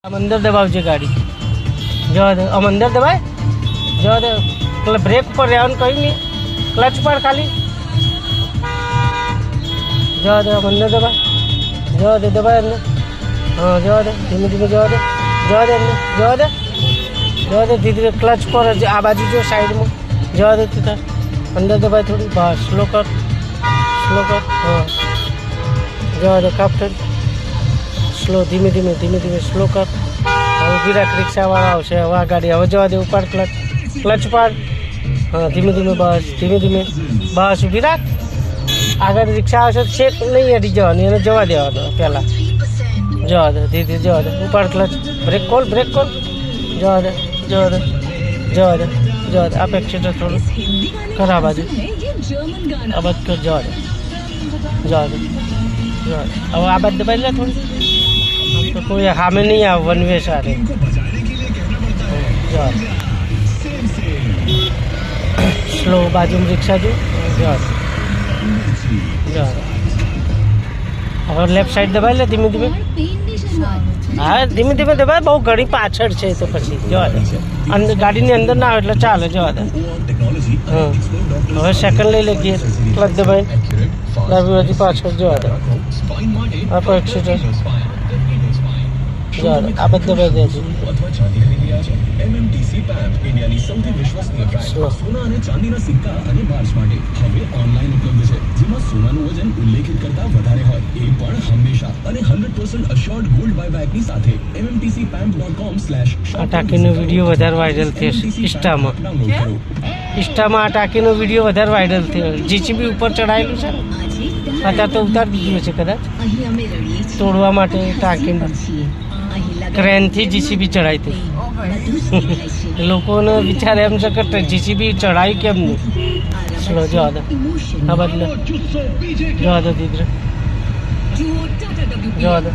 આમ અંદર દબાવજે ગાડી. જવા દે. આમ અંદર દબાય. જવા દે. એટલે બ્રેક ઉપર રહેવાનું કંઈ નહીં. ક્લચ પર ખાલી. જવા દે. આમ અંદર દબાય. જવા દે. દબાય અંદર. હા જવા દે. ધીમે ધીમે જવા દે. જવા દે અંદર. જવા દે. જવા દે. ધીરે ધીરે ક્લચ પર આ બાજુ જો સાઈડમાં. જવા દે તું તાર. અંદર દબાય થોડી. બસ સ્લો કર. સ્લો કર. હા જવા દે. કાપ થઈ. સ્લો. ધીમે ધીમે ધીમે ધીમે સ્લો કર. હવે ઊભી રાખ. રિક્ષાવાળા આવશે. હવે આ ગાડી હવે જવા દે. ઉપાડ ક્લચ. ક્લચ પાડ. હા ધીમે ધીમે. બસ ધીમે ધીમે. બસ ઊભી રાખ. આગળ રિક્ષા આવશે તો ચેક નહીં અડી જવાની. એને જવા દેવાનો પહેલાં. જવા દે. ધીરે ધીરે જવા દે. ઉપાડ ક્લચ. બ્રેક ખોલ. બ્રેક ખોલ. જવા દે. જવા દે. જવા દે. જવા દે. આપ એક્સિડન્ટ થોડું કર આ બાજુ. આ બાજુ કર. જવા દે. જવા દે. જવા દે. હવે આ બાજુ દબાઈ લે થોડી. તો કોઈ સામે નહીં આવે. વન વે સાથે. જવા દે. સ્લો. બાજુમાં રિક્ષા જો. જવા દે. જવા દે. હવે લેફ્ટ સાઈડ દબાઈ લે ધીમે ધીમે. હા ધીમે ધીમે દબાય. બહુ ઘણી પાછળ છે તો પછી જવા દે. અંદર ગાડીની અંદર ના આવે એટલે ચાલે. જવા દે. હા હવે સેકન્ડ લઈ લે. ગિયર ક્લચ દબાઈ. ડાબી બાજુ પાછળ. જવા દે. આ પર એક્સિડન્ટ. જવા દે. આ બધું દબાઈ દે છે. MMTC PAMP ઇન્ડિયાની સૌથી વિશ્વસનીય બ્રાન્ડ સોના અને ચાંદીના સિક્કા અને બાર્સ માટે હવે ઓનલાઈન ઉપલબ્ધ છે, જેમાં સોનાનું વજન ઉલ્લેખિત કરતા વધારે હોય એ પણ હંમેશા અને 100% અશ્યોર્ડ ગોલ્ડ બાયબેકની સાથે. mmtcpamp.com/ આ ટાંકીનો વિડીયો વધારે વાયરલ થયો છે ઇન્સ્ટામાં. ઇન્સ્ટામાં આ ટાંકીનો વિડીયો વધારે વાયરલ થયો. જીસીબી ઉપર ચડાયેલું છે ને અત્યારે તો ઉતારી દીધું છે કદાચ તોડવા માટે. ટાંકીને ક્રેનથી જીસીબી ચડાવી હતી. લોકોને વિચાર એમ છે કે જીસીબી ચડાવી કેમ નહીં. સ્લો. જવા દે. આ બદલે. જવા દે દીધરે. જવા દે.